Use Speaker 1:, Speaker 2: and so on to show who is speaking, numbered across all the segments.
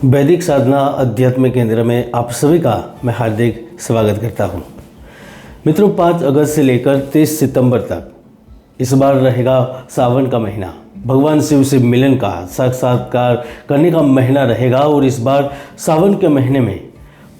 Speaker 1: वैदिक साधना अध्यात्म केंद्र में आप सभी का मैं हार्दिक स्वागत करता हूं। मित्रों, 5 अगस्त से लेकर 23 सितंबर तक इस बार रहेगा सावन का महीना। भगवान शिव से मिलन का साक्षात्कार करने का महीना रहेगा और इस बार सावन के महीने में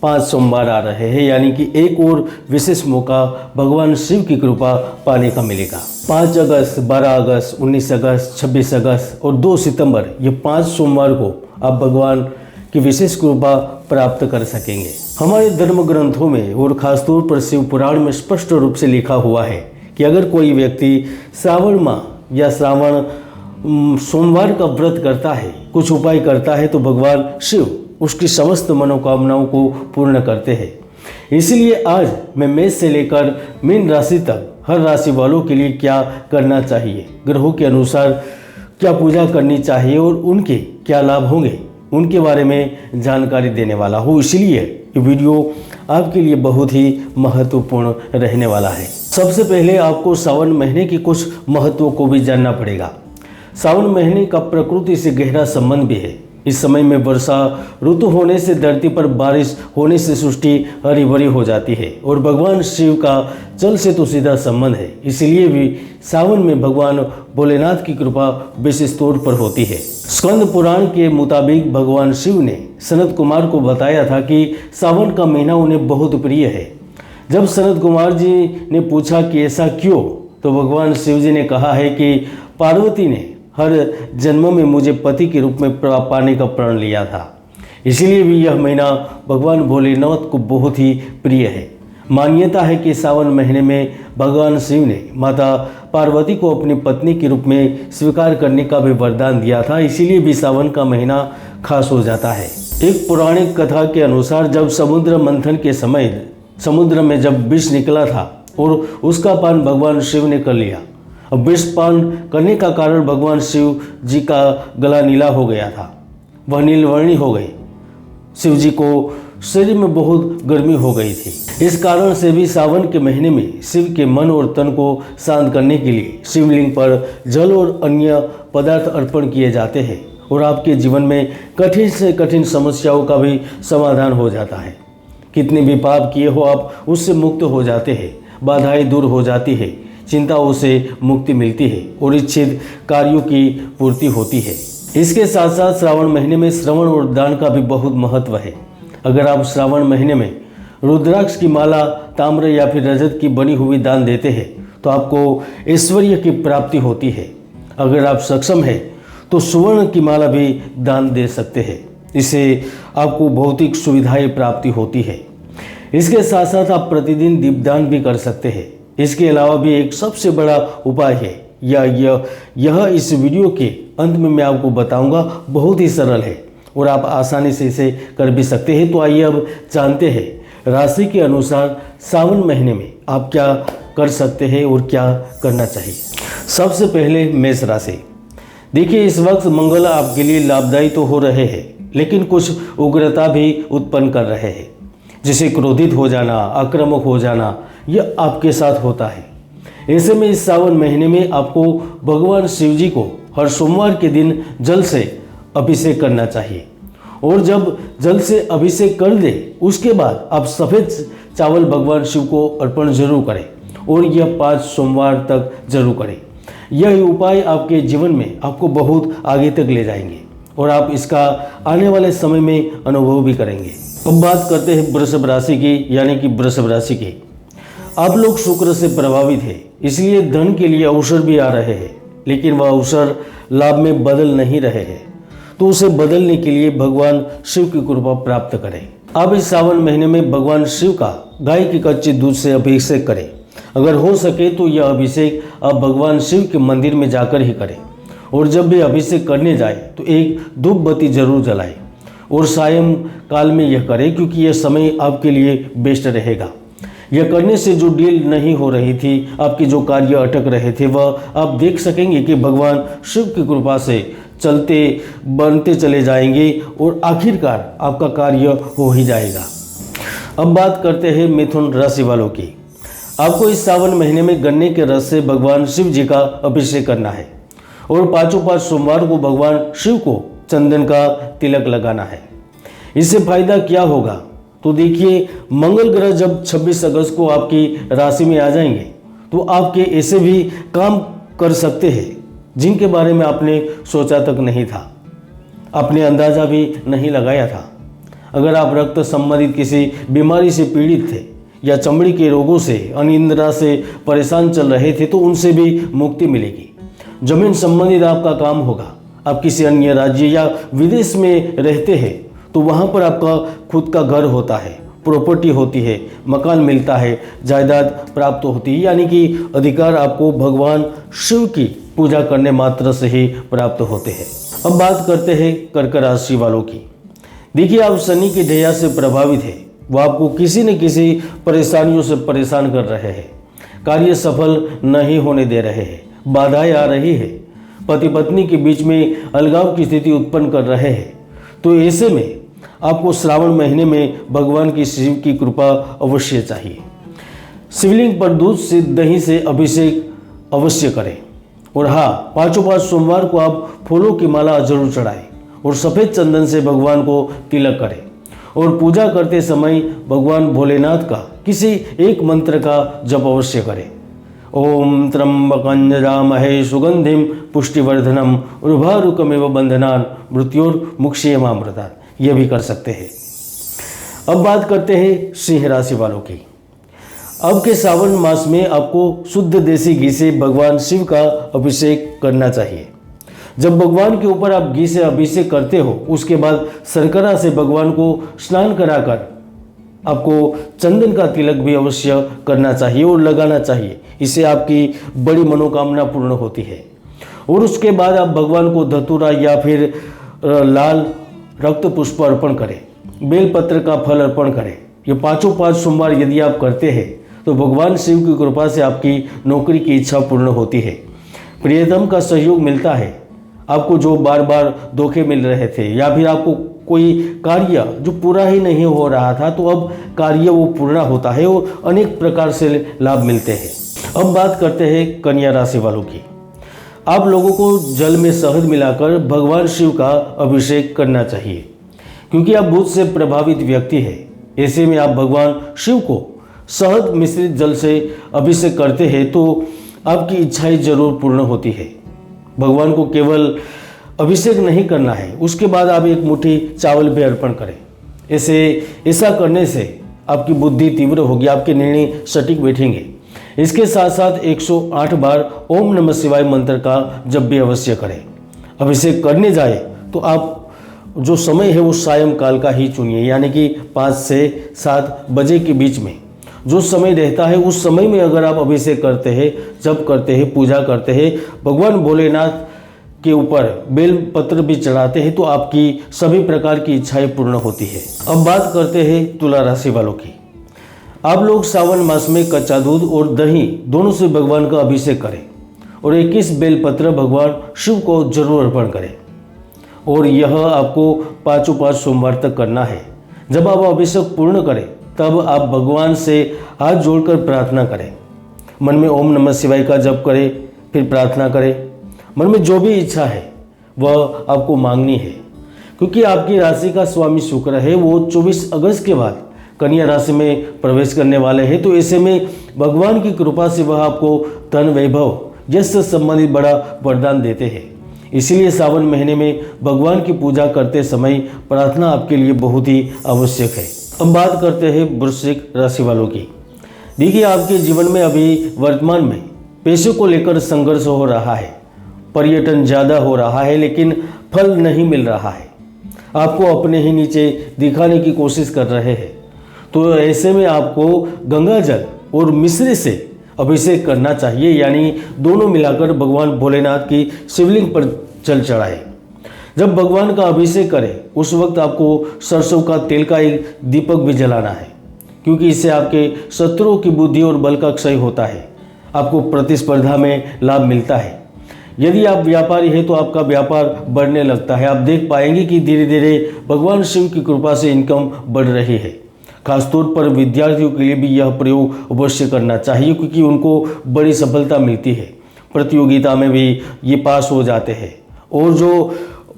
Speaker 1: 5 सोमवार आ रहे हैं, यानी कि एक और विशेष मौका भगवान शिव की कृपा पाने का मिलेगा। 5 अगस्त, 12 अगस्त, 19 अगस्त, 26 अगस्त और 2 सितंबर ये 5 सोमवार को आप भगवान की विशेष कृपा प्राप्त कर सकेंगे। हमारे धर्म ग्रंथों में और खासतौर पर शिव पुराण में स्पष्ट रूप से लिखा हुआ है कि अगर कोई व्यक्ति श्रावण माह या श्रावण सोमवार का व्रत करता है, कुछ उपाय करता है, तो भगवान शिव उसकी समस्त मनोकामनाओं को पूर्ण करते हैं। इसलिए आज मैं मेष से लेकर मीन राशि तक हर राशि वालों के लिए क्या करना चाहिए, ग्रहों के अनुसार क्या पूजा करनी चाहिए और उनके क्या लाभ होंगे, उनके बारे में जानकारी देने वाला हूँ। इसलिए ये वीडियो आपके लिए बहुत ही महत्वपूर्ण रहने वाला है। सबसे पहले आपको सावन महीने की कुछ महत्वों को भी जानना पड़ेगा। सावन महीने का प्रकृति से गहरा संबंध भी है। इस समय में वर्षा ऋतु होने से धरती पर बारिश होने से सृष्टि हरी भरी हो जाती है और भगवान शिव का जल से तो सीधा संबंध है। इसलिए भी सावन में भगवान भोलेनाथ की कृपा विशेष तौर पर होती है। स्कंद पुराण के मुताबिक भगवान शिव ने सनत कुमार को बताया था कि सावन का महीना उन्हें बहुत प्रिय है। जब सनत कुमार जी ने पूछा कि ऐसा क्यों, तो भगवान शिव जी ने कहा है कि पार्वती ने हर जन्म में मुझे पति के रूप में पाने का प्रण लिया था, इसीलिए भी यह महीना भगवान भोलेनाथ को बहुत ही प्रिय है। मान्यता है कि सावन महीने में भगवान शिव ने माता पार्वती को अपनी पत्नी के रूप में स्वीकार करने का भी वरदान दिया था, इसीलिए भी सावन का महीना खास हो जाता है। एक पौराणिक कथा के अनुसार जब समुद्र मंथन के समय समुद्र में जब विष निकला था और उसका पान भगवान शिव ने कर लिया। अब विष पान करने का कारण भगवान शिव जी का गला नीला हो गया था, वह नीलवर्णी हो गई। शिव जी को शरीर में बहुत गर्मी हो गई थी। इस कारण से भी सावन के महीने में शिव के मन और तन को शांत करने के लिए शिवलिंग पर जल और अन्य पदार्थ अर्पण किए जाते हैं और आपके जीवन में कठिन से कठिन समस्याओं का भी समाधान हो जाता है। कितने भी पाप किए हो आप उससे मुक्त हो जाते हैं, बाधाएं दूर हो जाती है, चिंताओं से मुक्ति मिलती है और इच्छित कार्यों की पूर्ति होती है। इसके साथ साथ श्रावण महीने में श्रवण और दान का भी बहुत महत्व है। अगर आप श्रावण महीने में रुद्राक्ष की माला, ताम्र या फिर रजत की बनी हुई दान देते हैं तो आपको ऐश्वर्य की प्राप्ति होती है। अगर आप सक्षम हैं तो सुवर्ण की माला भी दान दे सकते हैं, इससे आपको भौतिक सुविधाएं प्राप्ति होती है। इसके साथ साथ आप प्रतिदिन दीपदान भी कर सकते हैं। इसके अलावा भी एक सबसे बड़ा उपाय है, यह इस वीडियो के अंत में मैं आपको बताऊंगा, बहुत ही सरल है और आप आसानी से इसे कर भी सकते हैं। तो आइए अब जानते हैं राशि के अनुसार सावन महीने में आप क्या कर सकते हैं और क्या करना चाहिए। सबसे पहले मेष राशि। देखिए, इस वक्त मंगल आपके लिए लाभदायी तो हो रहे हैं, लेकिन कुछ उग्रता भी उत्पन्न कर रहे हैं, जैसे क्रोधित हो जाना, आक्रामक हो जाना, यह आपके साथ होता है। ऐसे में इस सावन महीने में आपको भगवान शिव जी को हर सोमवार के दिन जल से अभिषेक करना चाहिए और जब जल से अभिषेक कर दे उसके बाद आप सफ़ेद चावल भगवान शिव को अर्पण जरूर करें और यह 5 सोमवार तक जरूर करें। यह उपाय आपके जीवन में आपको बहुत आगे तक ले जाएंगे और आप इसका आने वाले समय में अनुभव भी करेंगे। अब बात करते हैं वृषभ राशि की, यानी कि वृषभ राशि की। आप लोग शुक्र से प्रभावित हैं, इसलिए धन के लिए अवसर भी आ रहे हैं, लेकिन वह अवसर लाभ में बदल नहीं रहे हैं, तो उसे बदलने के लिए भगवान शिव की कृपा प्राप्त करें। आप इस सावन महीने में भगवान शिव का गाय के कच्चे दूध से अभिषेक करें। अगर हो सके तो यह अभिषेक आप भगवान शिव के मंदिर में जाकर ही करें और जब भी अभिषेक करने जाए तो एक धूप बत्ती जरूर जलाएं और सायं काल में यह करें, क्योंकि यह समय आपके लिए बेस्ट रहेगा। यह करने से जो डील नहीं हो रही थी, आपके जो कार्य अटक रहे थे, वह आप देख सकेंगे कि भगवान शिव की कृपा से चलते बनते चले जाएंगे और आखिरकार आपका कार्य हो ही जाएगा। अब बात करते हैं मिथुन राशि वालों की। आपको इस सावन महीने में गन्ने के रस से भगवान शिव जी का अभिषेक करना है और 5 सोमवार को भगवान शिव को चंदन का तिलक लगाना है। इससे फायदा क्या होगा? तो देखिए, मंगल ग्रह जब 26 अगस्त को आपकी राशि में आ जाएंगे तो आपके ऐसे भी काम कर सकते हैं जिनके बारे में आपने सोचा तक नहीं था, आपने अंदाजा भी नहीं लगाया था। अगर आप रक्त संबंधित किसी बीमारी से पीड़ित थे या चमड़ी के रोगों से, अनिद्रा से परेशान चल रहे थे तो उनसे भी मुक्ति मिलेगी। जमीन संबंधित आपका काम होगा। आप किसी अन्य राज्य या विदेश में रहते हैं तो वहाँ पर आपका खुद का घर होता है, प्रॉपर्टी होती है, मकान मिलता है, जायदाद प्राप्त होती है, यानी कि अधिकार आपको भगवान शिव की पूजा करने मात्र से ही प्राप्त होते हैं। अब बात करते हैं कर्क राशि वालों की। देखिए, आप शनि की दया से प्रभावित है, वो आपको किसी न किसी परेशानियों से परेशान कर रहे हैं, कार्य सफल नहीं होने दे रहे हैं, बाधाएं आ रही है, पति पत्नी के बीच में अलगाव की स्थिति उत्पन्न कर रहे हैं। तो ऐसे में आपको श्रावण महीने में भगवान की शिव की कृपा अवश्य चाहिए। शिवलिंग पर दूध से दही से अभिषेक अवश्य करें। और हाँ, 5 सोमवार को आप फूलों की माला जरूर चढ़ाएं और सफ़ेद चंदन से भगवान को तिलक करें। और पूजा करते समय भगवान भोलेनाथ का किसी एक मंत्र का जप अवश्य करें। ओम त्र्यंबकं यजामहे सुगंधिम पुष्टिवर्धनम उर्वारुकमेव बंधनान् मृत्योर्मुक्षीयमामृतात्, ये भी कर सकते हैं। अब बात करते हैं सिंह राशि वालों की। अब के सावन मास में आपको शुद्ध देसी घी से भगवान शिव का अभिषेक करना चाहिए। जब भगवान के ऊपर आप घी से अभिषेक करते हो, उसके बाद शर्करा से भगवान को स्नान कराकर आपको चंदन का तिलक भी अवश्य करना चाहिए और लगाना चाहिए। इससे आपकी बड़ी मनोकामना पूर्ण होती है। और उसके बाद आप भगवान को धतूरा या फिर लाल रक्त पुष्प अर्पण करें, बेलपत्र का फल अर्पण करें। ये 5 सोमवार यदि आप करते हैं तो भगवान शिव की कृपा से आपकी नौकरी की इच्छा पूर्ण होती है, प्रियतम का सहयोग मिलता है, आपको जो बार बार धोखे मिल रहे थे या फिर आपको कोई कार्य जो पूरा ही नहीं हो रहा था तो अब कार्य वो पूर्ण होता है और अनेक प्रकार से लाभ मिलते हैं। अब बात करते हैं कन्या राशि वालों की। आप लोगों को जल में शहद मिलाकर भगवान शिव का अभिषेक करना चाहिए, क्योंकि आप भूत से प्रभावित व्यक्ति हैं। ऐसे में आप भगवान शिव को शहद मिश्रित जल से अभिषेक करते हैं तो आपकी इच्छाएं जरूर पूर्ण होती है। भगवान को केवल अभिषेक नहीं करना है, उसके बाद आप एक मुट्ठी चावल भी अर्पण करें। ऐसा करने से आपकी बुद्धि तीव्र होगी, आपके निर्णय सटीक बैठेंगे। इसके साथ साथ 108 बार ओम नमः शिवाय मंत्र का जप भी अवश्य करें। अभिषेक करने जाए तो आप जो समय है वो सायंकाल का ही चुनिए, यानी कि 5 से 7 बजे के बीच में जो समय रहता है उस समय में अगर आप अभिषेक करते हैं, जप करते हैं, पूजा करते हैं, भगवान भोलेनाथ के ऊपर बेल पत्र भी चढ़ाते हैं तो आपकी सभी प्रकार की इच्छाएं पूर्ण होती है। अब बात करते हैं तुला राशि वालों की। आप लोग सावन मास में कच्चा दूध और दही दोनों से भगवान का अभिषेक करें और 21 बेलपत्र भगवान शिव को जरूर अर्पण करें। और यह आपको 5 सोमवार तक करना है। जब आप अभिषेक पूर्ण करें तब आप भगवान से हाथ जोड़कर प्रार्थना करें। मन में ओम नमः शिवाय का जप करें, फिर प्रार्थना करें। मन में जो भी इच्छा है वह आपको मांगनी है, क्योंकि आपकी राशि का स्वामी शुक्र है, वो 24 अगस्त के बाद कन्या राशि में प्रवेश करने वाले हैं। तो ऐसे में भगवान की कृपा से वह आपको धन वैभव यश संबंधित बड़ा वरदान देते हैं। इसीलिए सावन महीने में भगवान की पूजा करते समय प्रार्थना आपके लिए बहुत ही आवश्यक है। अब बात करते हैं वृश्चिक राशि वालों की। देखिए, आपके जीवन में अभी वर्तमान में पैसे को लेकर संघर्ष हो रहा है, पर्यटन ज़्यादा हो रहा है लेकिन फल नहीं मिल रहा है, आपको अपने ही नीचे दिखाने की कोशिश कर रहे हैं। तो ऐसे में आपको गंगा जल और मिश्री से अभिषेक करना चाहिए, यानी दोनों मिलाकर भगवान भोलेनाथ की शिवलिंग पर जल चढ़ाए। जब भगवान का अभिषेक करें उस वक्त आपको सरसों का तेल का एक दीपक भी जलाना है, क्योंकि इससे आपके शत्रुओं की बुद्धि और बल का क्षय होता है, आपको प्रतिस्पर्धा में लाभ मिलता है। यदि आप व्यापारी हैं तो आपका व्यापार बढ़ने लगता है। आप देख पाएंगे कि धीरे धीरे भगवान शिव की कृपा से इनकम बढ़ रही है। खासतौर पर विद्यार्थियों के लिए भी यह प्रयोग अवश्य करना चाहिए, क्योंकि उनको बड़ी सफलता मिलती है। प्रतियोगिता में भी ये पास हो जाते हैं और जो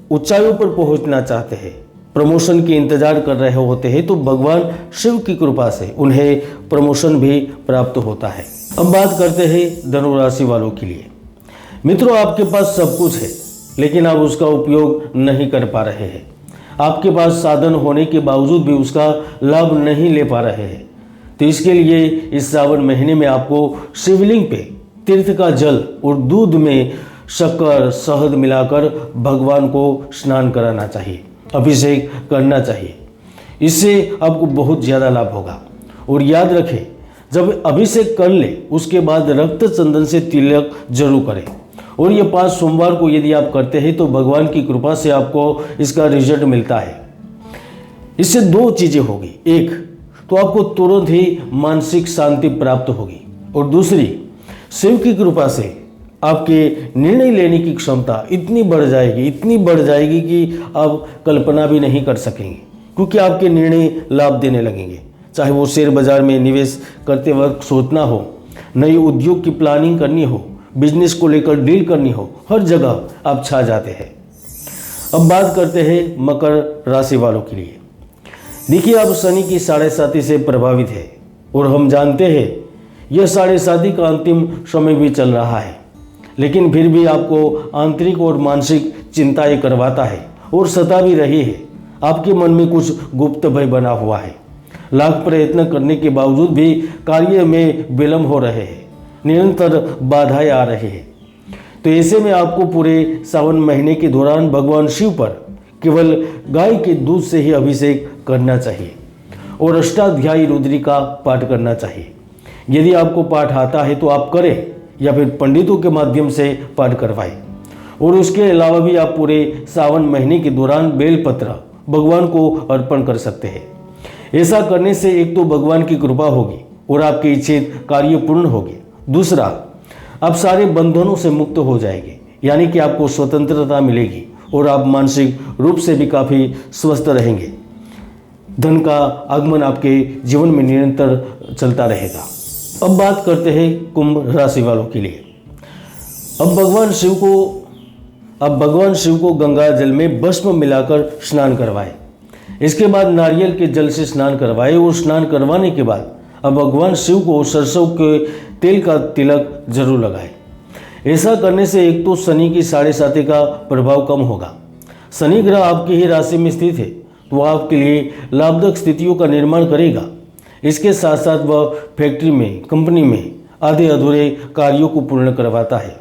Speaker 1: ऊंचाइयों पर पहुंचना चाहते हैं, प्रमोशन के इंतजार कर रहे होते हैं तो भगवान शिव की कृपा से उन्हें प्रमोशन भी प्राप्त होता है। अब बात करते हैं धनु राशि वालों के लिए। मित्रों, आपके पास सब कुछ है लेकिन आप उसका उपयोग नहीं कर पा रहे हैं। आपके पास साधन होने के बावजूद भी उसका लाभ नहीं ले पा रहे हैं। तो इसके लिए इस सावन महीने में आपको शिवलिंग पे तीर्थ का जल और दूध में शक्कर शहद मिलाकर भगवान को स्नान कराना चाहिए, अभिषेक करना चाहिए। इससे आपको बहुत ज़्यादा लाभ होगा। और याद रखें, जब अभिषेक कर ले उसके बाद रक्त चंदन से तिलक जरूर करें। और ये 5 सोमवार को यदि आप करते हैं तो भगवान की कृपा से आपको इसका रिजल्ट मिलता है। इससे 2 चीज़ें होगी। एक तो आपको तुरंत ही मानसिक शांति प्राप्त होगी और दूसरी, शिव की कृपा से आपके निर्णय लेने की क्षमता इतनी बढ़ जाएगी कि आप कल्पना भी नहीं कर सकेंगे, क्योंकि आपके निर्णय लाभ देने लगेंगे। चाहे वो शेयर बाजार में निवेश करते वक्त सोचना हो, नई उद्योग की प्लानिंग करनी हो, बिजनेस को लेकर डील करनी हो, हर जगह आप छा जाते हैं। अब बात करते हैं मकर राशि वालों के लिए। देखिए, आप शनि की 7.5 से प्रभावित है और हम जानते हैं यह 7.5 का अंतिम समय भी चल रहा है, लेकिन फिर भी आपको आंतरिक और मानसिक चिंताएं करवाता है और सता भी रही है। आपके मन में कुछ गुप्त भय बना हुआ है। लाख प्रयत्न करने के बावजूद भी कार्य में विलंब हो रहे हैं, निरंतर बाधाएं आ रही है। तो ऐसे में आपको पूरे सावन महीने के दौरान भगवान शिव पर केवल गाय के दूध से ही अभिषेक करना चाहिए और अष्टाध्यायी रुद्री का पाठ करना चाहिए। यदि आपको पाठ आता है तो आप करें या फिर पंडितों के माध्यम से पाठ करवाएं। और उसके अलावा भी आप पूरे सावन महीने के दौरान बेलपत्र भगवान को अर्पण कर सकते हैं। ऐसा करने से एक तो भगवान की कृपा होगी और आपके इच्छित कार्य पूर्ण होगी। दूसरा, आप सारे बंधनों से मुक्त हो जाएंगे, यानी कि आपको स्वतंत्रता मिलेगी और आप मानसिक रूप से भी काफ़ी स्वस्थ रहेंगे। धन का आगमन आपके जीवन में निरंतर चलता रहेगा। अब बात करते हैं कुंभ राशि वालों के लिए। अब भगवान शिव को गंगा जल में भस्म मिलाकर स्नान करवाएं। इसके बाद नारियल के जल से स्नान करवाएं और स्नान करवाने के बाद अब भगवान शिव को सरसों के तेल का तिलक जरूर लगाएं। ऐसा करने से एक तो शनि की 7.5 का प्रभाव कम होगा। शनि ग्रह आपकी ही राशि में स्थित है तो आपके लिए लाभदायक स्थितियों का निर्माण करेगा। इसके साथ साथ वह फैक्ट्री में, कंपनी में आधे अधूरे कार्यों को पूर्ण करवाता है।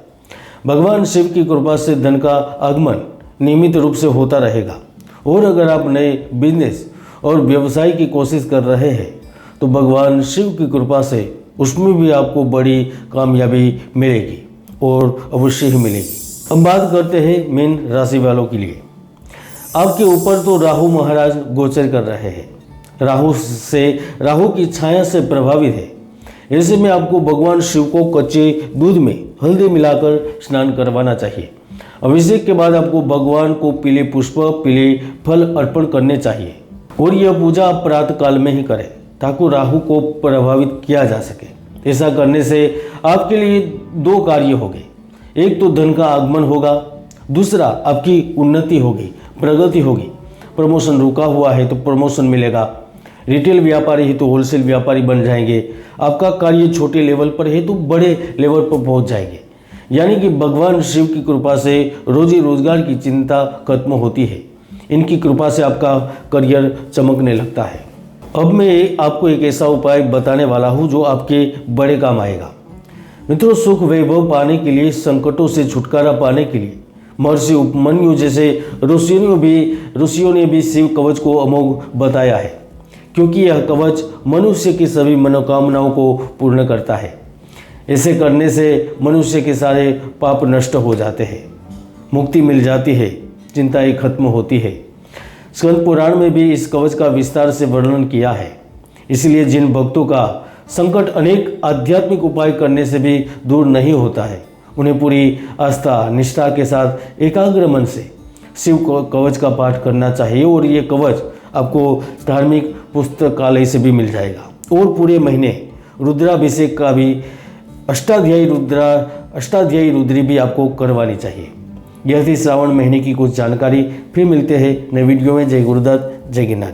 Speaker 1: भगवान शिव की कृपा से धन का आगमन नियमित रूप से होता रहेगा। और अगर आप नए बिजनेस और व्यवसाय की कोशिश कर रहे हैं तो भगवान शिव की कृपा से उसमें भी आपको बड़ी कामयाबी मिलेगी और अवश्य ही मिलेगी। अब बात करते हैं मीन राशि वालों के लिए। आपके ऊपर तो राहु महाराज गोचर कर रहे हैं। राहु की छाया से प्रभावित है। ऐसे में आपको भगवान शिव को कच्चे दूध में हल्दी मिलाकर स्नान करवाना चाहिए। अभिषेक के बाद आपको भगवान को पीले पुष्प, पीले फल अर्पण करने चाहिए और यह पूजा आप प्रातः काल में ही करें ताकि राहु को प्रभावित किया जा सके। ऐसा करने से आपके लिए 2 कार्य होंगे। एक तो धन का आगमन होगा, दूसरा आपकी उन्नति होगी, प्रगति होगी। प्रमोशन रुका हुआ है तो प्रमोशन मिलेगा। रिटेल व्यापारी है तो होलसेल व्यापारी बन जाएंगे। आपका कार्य छोटे लेवल पर है तो बड़े लेवल पर पहुंच जाएंगे। यानी कि भगवान शिव की कृपा से रोजी रोजगार की चिंता खत्म होती है। इनकी कृपा से आपका करियर चमकने लगता है। अब मैं आपको एक ऐसा उपाय बताने वाला हूँ जो आपके बड़े काम आएगा। मित्रों, सुख वैभव पाने के लिए, संकटों से छुटकारा पाने के लिए महर्षि उपमन्यु जैसे ऋषियों ने भी शिव कवच को अमोघ बताया है, क्योंकि यह कवच मनुष्य की सभी मनोकामनाओं को पूर्ण करता है। ऐसे करने से मनुष्य के सारे पाप नष्ट हो जाते हैं, मुक्ति मिल जाती है, चिंताएं खत्म होती है। स्कंद पुराण में भी इस कवच का विस्तार से वर्णन किया है। इसलिए जिन भक्तों का संकट अनेक आध्यात्मिक उपाय करने से भी दूर नहीं होता है, उन्हें पूरी आस्था निष्ठा के साथ एकाग्र मन से शिव कवच का पाठ करना चाहिए। और ये कवच आपको धार्मिक पुस्तकालय से भी मिल जाएगा। और पूरे महीने रुद्राभिषेक का भी अष्टाध्यायी रुद्री भी आपको करवानी चाहिए। यह थी श्रावण महीने की कुछ जानकारी। फिर मिलते हैं नए वीडियो में। जय गुरुदत्त, जय गिरनारी।